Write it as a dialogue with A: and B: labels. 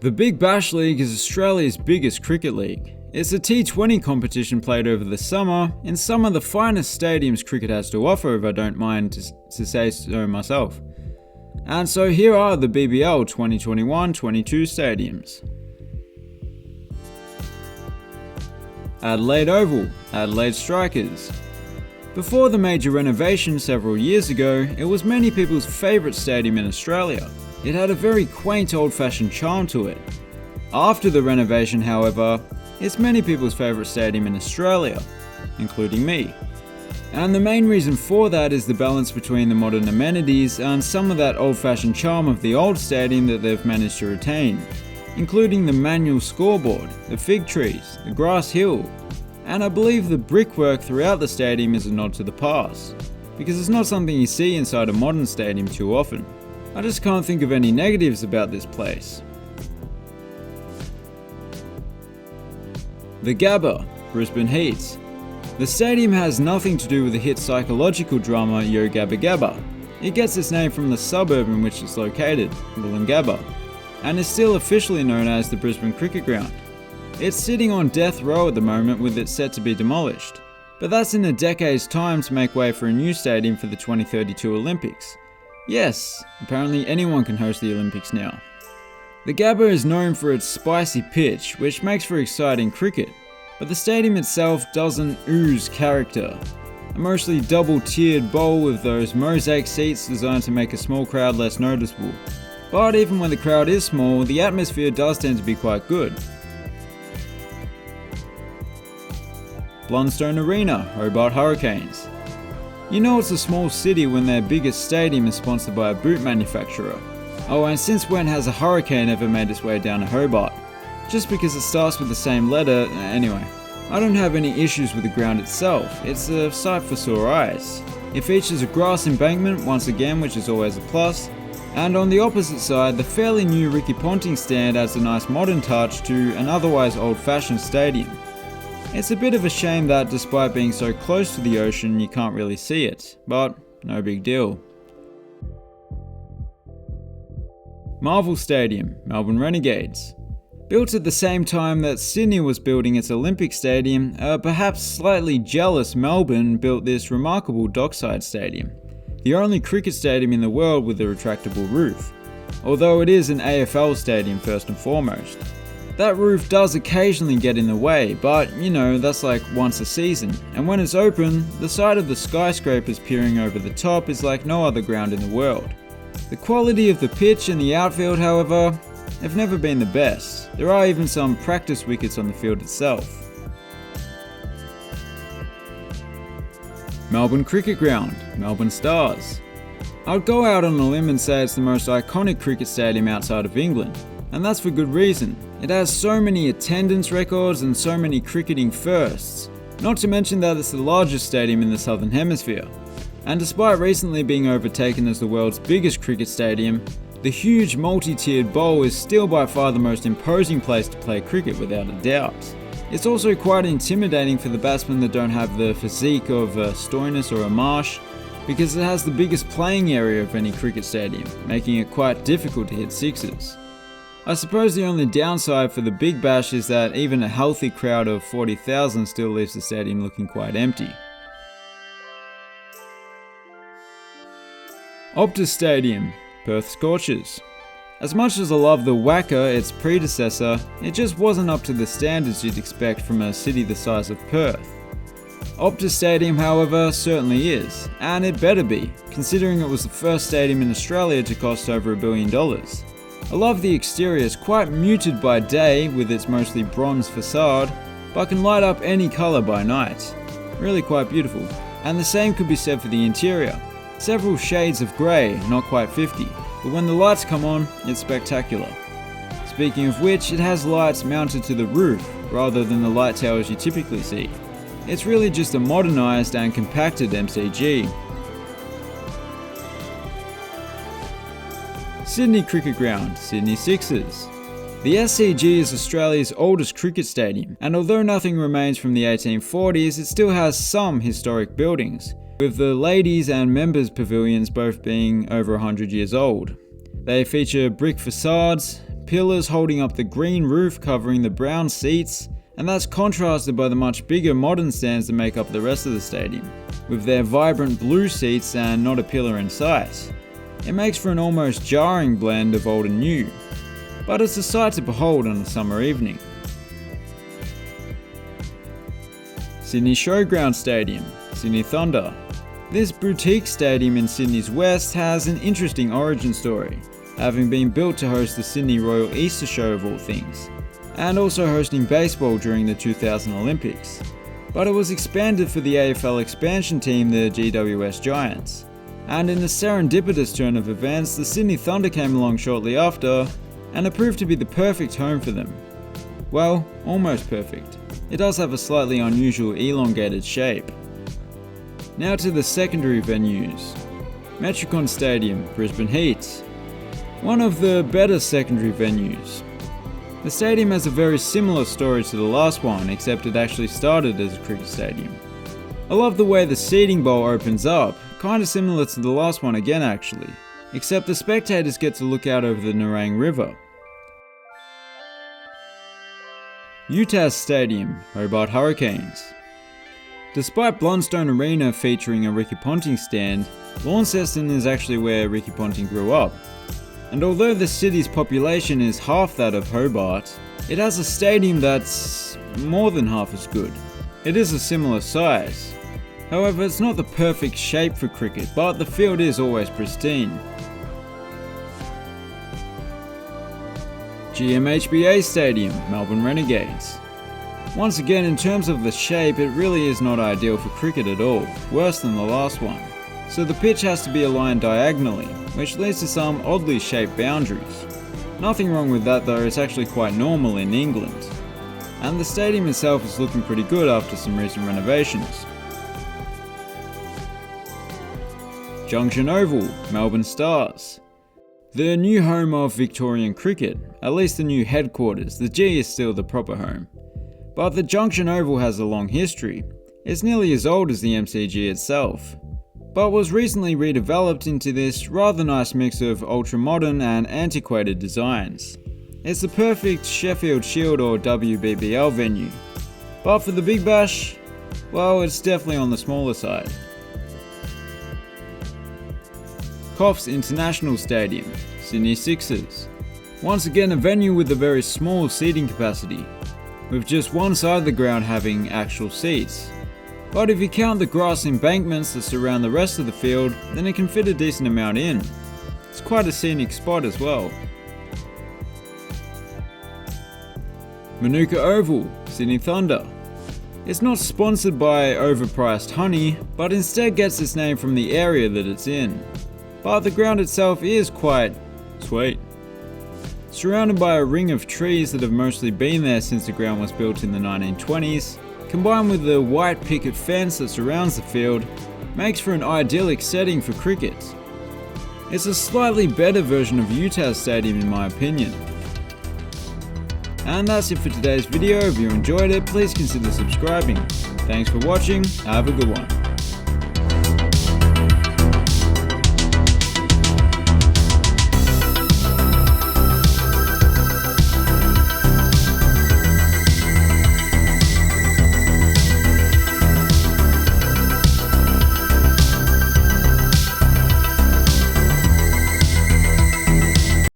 A: The Big Bash League is Australia's biggest cricket league. It's a T20 competition played over the summer in some of the finest stadiums cricket has to offer, if I don't mind to say so myself. And so here are the BBL 2021-22 stadiums. Adelaide Oval, Adelaide Strikers. Before the major renovation several years ago, it was many people's favourite stadium in Australia. It had a very quaint old-fashioned charm to it. After the renovation, however, it's many people's favourite stadium in Australia, including me. And the main reason for that is the balance between the modern amenities and some of that old-fashioned charm of the old stadium that they've managed to retain, including the manual scoreboard, the fig trees, the grass hill, and I believe the brickwork throughout the stadium is a nod to the past, because it's not something you see inside a modern stadium too often. I just can't think of any negatives about this place. The Gabba, Brisbane Heat. The stadium has nothing to do with the hit psychological drama Yo Gabba Gabba. It gets its name from the suburb in which it's located, Gabba, and is still officially known as the Brisbane Cricket Ground. It's sitting on death row at the moment with it set to be demolished, but that's in a decade's time to make way for a new stadium for the 2032 Olympics. Yes, apparently anyone can host the Olympics now. The Gabba is known for its spicy pitch, which makes for exciting cricket, but the stadium itself doesn't ooze character. A mostly double-tiered bowl with those mosaic seats designed to make a small crowd less noticeable. But even when the crowd is small, the atmosphere does tend to be quite good. Blundstone Arena, Hobart Hurricanes. You know it's a small city when their biggest stadium is sponsored by a boot manufacturer. Oh, and since when has a hurricane ever made its way down to Hobart? Just because it starts with the same letter, anyway. I don't have any issues with the ground itself, it's a sight for sore eyes. It features a grass embankment once again, which is always a plus, and on the opposite side, the fairly new Ricky Ponting stand adds a nice modern touch to an otherwise old-fashioned stadium. It's a bit of a shame that despite being so close to the ocean, you can't really see it, but no big deal. Marvel Stadium, Melbourne Renegades. Built at the same time that Sydney was building its Olympic Stadium, a perhaps slightly jealous Melbourne built this remarkable dockside stadium, the only cricket stadium in the world with a retractable roof, although it is an AFL stadium first and foremost. That roof does occasionally get in the way, but you know, that's like once a season, and when it's open, the sight of the skyscrapers peering over the top is like no other ground in the world. The quality of the pitch and the outfield, however, have never been the best. There are even some practice wickets on the field itself. Melbourne Cricket Ground, Melbourne Stars. I'd go out on a limb and say it's the most iconic cricket stadium outside of England, and that's for good reason. It has so many attendance records and so many cricketing firsts, not to mention that it's the largest stadium in the Southern Hemisphere. And despite recently being overtaken as the world's biggest cricket stadium, the huge multi-tiered bowl is still by far the most imposing place to play cricket without a doubt. It's also quite intimidating for the batsmen that don't have the physique of a Stoinis or a Marsh, because it has the biggest playing area of any cricket stadium, making it quite difficult to hit sixes. I suppose the only downside for the Big Bash is that even a healthy crowd of 40,000 still leaves the stadium looking quite empty. Optus Stadium, Perth Scorchers. As much as I love the Wacker, its predecessor, it just wasn't up to the standards you'd expect from a city the size of Perth. Optus Stadium, however, certainly is, and it better be, considering it was the first stadium in Australia to cost over $1 billion. I love the exterior, it's quite muted by day with its mostly bronze facade, but can light up any colour by night. Really quite beautiful. And the same could be said for the interior. Several shades of grey, not quite 50, but when the lights come on, it's spectacular. Speaking of which, it has lights mounted to the roof, rather than the light towers you typically see. It's really just a modernised and compacted MCG. Sydney Cricket Ground, Sydney Sixers. The SCG is Australia's oldest cricket stadium, and although nothing remains from the 1840s, it still has some historic buildings, with the ladies and members pavilions both being over 100 years old. They feature brick facades, pillars holding up the green roof covering the brown seats, and that's contrasted by the much bigger modern stands that make up the rest of the stadium, with their vibrant blue seats and not a pillar in sight. It makes for an almost jarring blend of old and new, but it's a sight to behold on a summer evening. Sydney Showground Stadium, Sydney Thunder. This boutique stadium in Sydney's west has an interesting origin story, having been built to host the Sydney Royal Easter Show of all things, and also hosting baseball during the 2000 Olympics. But it was expanded for the AFL expansion team, the GWS Giants. And in a serendipitous turn of events, the Sydney Thunder came along shortly after, and it proved to be the perfect home for them. Well, almost perfect. It does have a slightly unusual elongated shape. Now to the secondary venues. Metricon Stadium, Brisbane Heat. One of the better secondary venues. The stadium has a very similar story to the last one, except it actually started as a cricket stadium. I love the way the seating bowl opens up, kinda similar to the last one again actually, except the spectators get to look out over the Nerang River. UTAS Stadium, Hobart Hurricanes. Despite Blundstone Arena featuring a Ricky Ponting stand, Launceston is actually where Ricky Ponting grew up. And although the city's population is half that of Hobart, it has a stadium that's more than half as good. It is a similar size. However, it's not the perfect shape for cricket, but the field is always pristine. GMHBA Stadium, Melbourne Renegades. Once again, in terms of the shape, it really is not ideal for cricket at all, worse than the last one. So the pitch has to be aligned diagonally, which leads to some oddly shaped boundaries. Nothing wrong with that though, it's actually quite normal in England. And the stadium itself is looking pretty good after some recent renovations. Junction Oval, Melbourne Stars. The new home of Victorian cricket, at least the new headquarters. The G is still the proper home. But the Junction Oval has a long history. It's nearly as old as the MCG itself, but was recently redeveloped into this rather nice mix of ultra-modern and antiquated designs. It's the perfect Sheffield Shield or WBBL venue, but for the Big Bash, well, it's definitely on the smaller side. Coffs International Stadium, Sydney Sixers. Once again a venue with a very small seating capacity, with just one side of the ground having actual seats. But if you count the grass embankments that surround the rest of the field, then it can fit a decent amount in. It's quite a scenic spot as well. Manuka Oval, Sydney Thunder. It's not sponsored by overpriced honey, but instead gets its name from the area that it's in. But the ground itself is quite sweet. Surrounded by a ring of trees that have mostly been there since the ground was built in the 1920s, combined with the white picket fence that surrounds the field, makes for an idyllic setting for cricket. It's a slightly better version of UTAS Stadium in my opinion. And that's it for today's video. If you enjoyed it, please consider subscribing. Thanks for watching, have a good one.